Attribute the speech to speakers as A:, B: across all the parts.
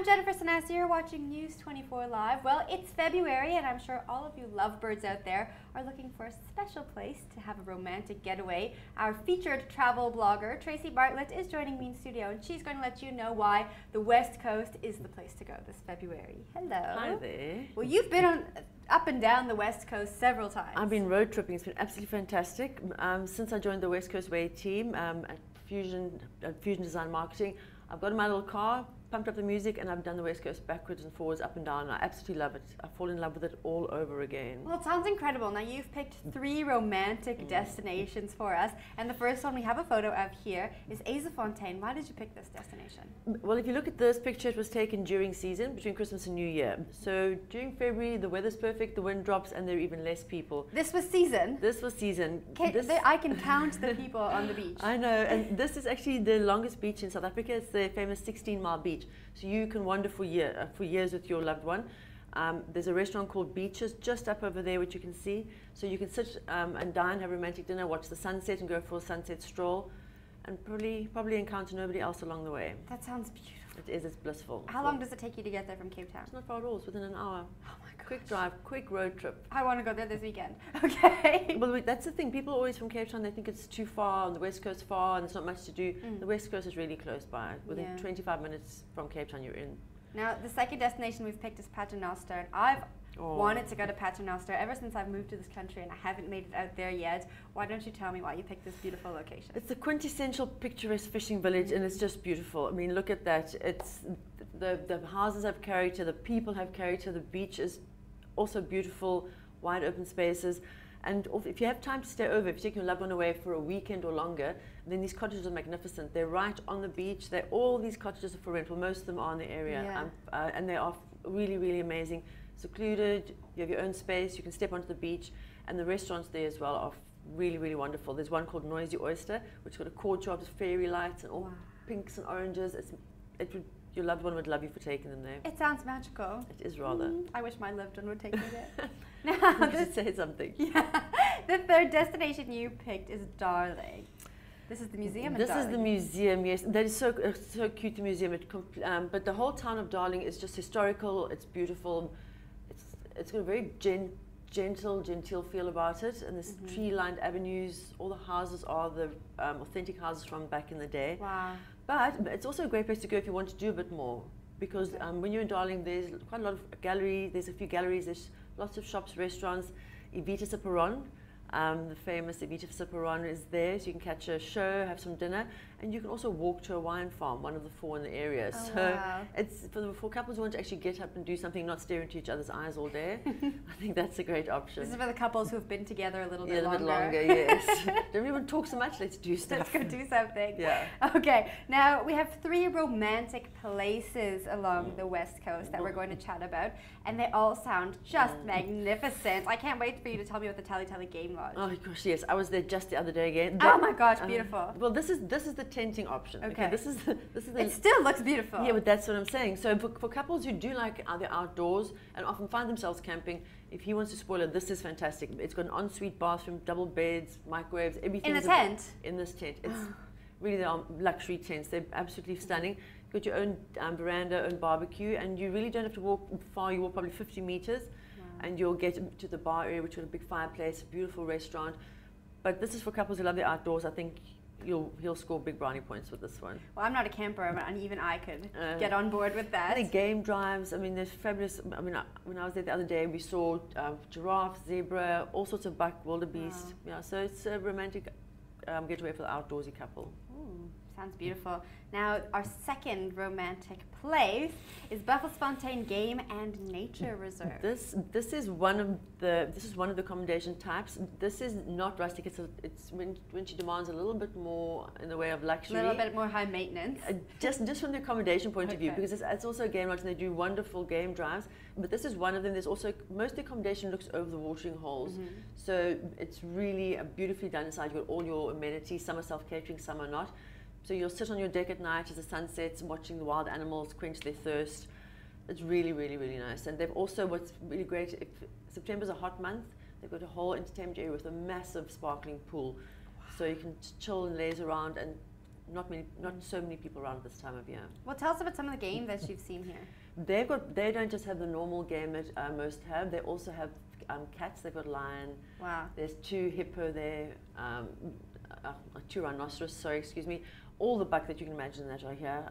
A: Jennifer Sanasi. You're watching News 24 Live. Well, it's February, and I'm sure all of you lovebirds out there are looking for a special place to have a romantic getaway. Our featured travel blogger, Tracy Bartlett, is joining me in studio, and she's going to let you know why the West Coast is the place to go this February. Hello.
B: Hi there.
A: Well, you've been up and down the West Coast several times.
B: I've been road tripping. It's been absolutely fantastic. Since I joined the West Coast Way team at Fusion Design Marketing, I've got in my little car, pumped up the music, and I've done the West Coast backwards and forwards, up and down. And I absolutely love it. I fall in love with it all over again.
A: Well, it sounds incredible. Now, you've picked 3 romantic destinations for us, and the first one we have a photo of here is Azafontein. Why did you pick this destination?
B: Well, if you look at this picture, it was taken during season, between Christmas and New Year. So during February, the weather's perfect, the wind drops, and there are even less people.
A: This was season?
B: This was season.
A: I can count the people on the beach.
B: I know, and this is actually the longest beach in South Africa. It's the famous 16-mile beach. So you can wander for years with your loved one. There's a restaurant called Beaches just up over there, which you can see. So you can sit and dine, have a romantic dinner, watch the sunset, and go for a sunset stroll, and probably encounter nobody else along the way.
A: That sounds beautiful.
B: It is. It's blissful.
A: How long does it take you to get there from Cape Town?
B: It's not far at all. It's within an hour.
A: Oh my gosh.
B: Quick drive, quick road trip.
A: I want to go there this weekend. Okay.
B: Well, that's the thing. People always from Cape Town, they think it's too far, and the West Coast far, and there's not much to do. The West Coast is really close by. Within 25 minutes from Cape Town, you're in.
A: Now, the second destination we've picked is Paternoster, and I've wanted to go to Paternoster ever since I've moved to this country, and I haven't made it out there yet. Why don't you tell me why you picked this beautiful location?
B: It's the quintessential picturesque fishing village, and it's just beautiful. I mean, look at that. It's the houses have character, the people have character, the beach is also beautiful, wide open spaces. And if you have time to stay over, if you take your loved one away for a weekend or longer, then these cottages are magnificent. They're right on the beach. All these cottages are for rental. Most of them are in the area, and they are really, really amazing. Secluded, you have your own space, you can step onto the beach, and the restaurants there as well are really, really wonderful. There's one called Noisy Oyster, which has got a courtyard with fairy lights and all pinks and oranges. Your loved one would love you for taking them there.
A: It sounds magical.
B: It is rather.
A: I wish my loved one would take me there.
B: Now, you should say something.
A: Yeah. The third destination you picked is Darling. This is the museum in Darling.
B: This is the museum, yes. That is so cute, the museum. But the whole town of Darling is just historical. It's beautiful. It's got a very genteel feel about it. And there's tree-lined avenues. All the houses are the authentic houses from back in the day.
A: Wow.
B: But it's also a great place to go if you want to do a bit more. Because when you're in Darling, there's quite a lot of galleries. There's a few galleries. There's lots of shops, restaurants. Evita Siparon. The famous Evita Siparon is there, so you can catch a show, have some dinner, and you can also walk to a wine farm, one of the 4 in the area.
A: Oh,
B: so
A: wow.
B: it's for couples who want to actually get up and do something, not stare into each other's eyes all day. I think that's a great option.
A: This is for the couples who've been together a little bit longer.
B: A little longer, yes. Don't even talk so much, let's do stuff.
A: Let's go do something.
B: Yeah.
A: Okay, now we have 3 romantic places along the West Coast that we're going to chat about, and they all sound just magnificent. I can't wait for you to tell me about the Tally Game Lodge.
B: Oh gosh, yes, I was there just the other day again.
A: Oh my gosh, beautiful.
B: Well, this is the tenting option.
A: Okay.
B: This is the
A: It still looks beautiful.
B: Yeah, but that's what I'm saying. So for couples who do like the outdoors and often find themselves camping, if he wants to spoil it, this is fantastic. It's got an ensuite bathroom, double beds, microwaves, everything.
A: In a tent?
B: In this tent. It's really the luxury tents. They're absolutely stunning. You've got your own veranda, own barbecue, and you really don't have to walk far. You walk probably 50 meters, and you'll get to the bar area, which has a big fireplace, a beautiful restaurant. But this is for couples who love the outdoors. I think he'll score big brownie points with this one.
A: Well, I'm not a camper, and even I could get on board with that.
B: The game drives, I mean, there's fabulous. I mean, when I was there the other day, we saw giraffe, zebra, all sorts of buck, wildebeest. Yeah, so it's a romantic getaway for the outdoorsy couple.
A: Ooh, sounds beautiful. Now, our second romantic place is Buffelsfontein Game and Nature Reserve.
B: This is one of the accommodation types. This is not rustic. It's when she demands a little bit more in the way of luxury.
A: A little bit more high maintenance.
B: Just from the accommodation point of view, because it's also a game lodge and they do wonderful game drives. But this is one of them. There's also most of the accommodation looks over the watering holes, so it's really beautifully done inside. You've got all your amenities. Some are self-catering, some are not. So you'll sit on your deck at night as the sun sets, watching the wild animals quench their thirst. It's really, really, really nice. And they've also, what's really great, if September's a hot month, they've got a whole entertainment area with a massive sparkling pool. So you can chill and laze around, and not so many people around this time of year.
A: Well, tell us about some of the games that you've seen here.
B: They don't just have the normal game that most have. They also have cats. They've got lion.
A: Wow.
B: There's 2 hippo there, 2 rhinoceros. Sorry, excuse me. All the buck that you can imagine that are here.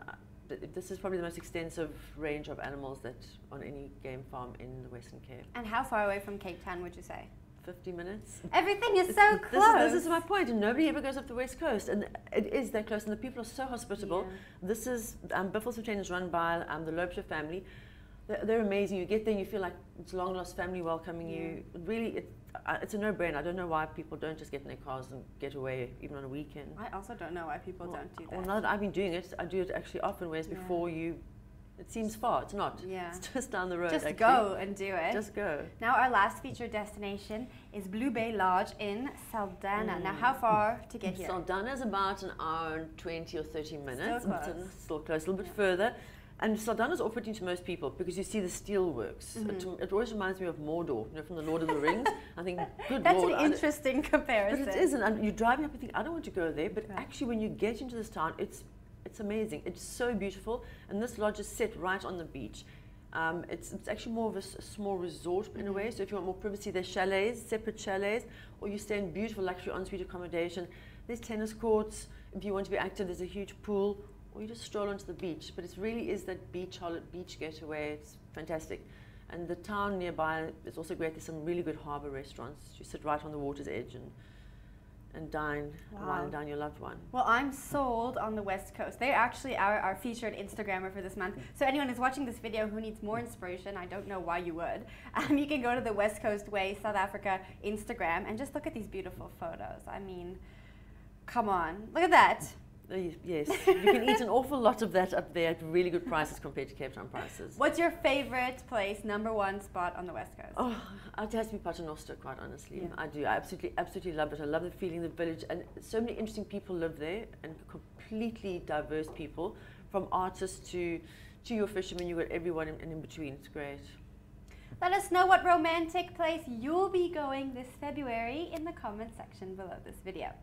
B: This is probably the most extensive range of animals that on any game farm in the Western Cape.
A: And how far away from Cape Town would you say?
B: 50 minutes.
A: Everything is so close.
B: This is my point, and nobody ever goes up the West Coast, and it is that close, and the people are so hospitable.
A: Yeah.
B: This is Buffelsfontein is run by the Loebscher family. They're amazing. You get there and you feel like it's a long lost family welcoming you. Really, it's a no-brainer. I don't know why people don't just get in their cars and get away even on a weekend.
A: I also don't know why people don't do that.
B: Well, now that I've been doing it, I do it actually often, whereas before it seems far. It's not.
A: Yeah.
B: It's just down the road.
A: Just
B: actually.
A: go and do it.
B: Just go.
A: Now our last featured destination is Blue Bay Lodge in Saldanha. Now how far to get here?
B: Saldanha is about an hour and 20 or 30 minutes.
A: Still close.
B: Still close, a little bit further. And Saldanha is off-putting to most people because you see the steel works. It always reminds me of Mordor, from the Lord of the Rings. I think, good
A: That's
B: Lord.
A: That's an interesting comparison.
B: But it isn't. And you're driving up and think, I don't want to go there. But actually, when you get into this town, it's amazing. It's so beautiful. And this lodge is set right on the beach. It's actually more of a small resort in a way. So if you want more privacy, there's chalets, separate chalets, or you stay in beautiful luxury ensuite accommodation. There's tennis courts. If you want to be active, there's a huge pool. Or you just stroll onto the beach, but it really is that beach getaway. It's fantastic. And the town nearby is also great. There's some really good harbour restaurants. You sit right on the water's edge and dine, wine and dine your loved one.
A: Well, I'm sold on the West Coast. They're actually our featured Instagrammer for this month. So anyone who's watching this video who needs more inspiration, I don't know why you would, you can go to the West Coast Way South Africa Instagram and just look at these beautiful photos. I mean, come on, look at that.
B: Yes, you can eat an awful lot of that up there at really good prices compared to Cape Town prices.
A: What's your favorite place, #1 spot on the West Coast?
B: Oh, it has to be Paternoster, quite honestly.
A: Yeah.
B: I do. I absolutely love it. I love the feeling, the village, and so many interesting people live there, and completely diverse people, from artists to your fishermen. You've got everyone in between. It's great.
A: Let us know what romantic place you'll be going this February in the comment section below this video.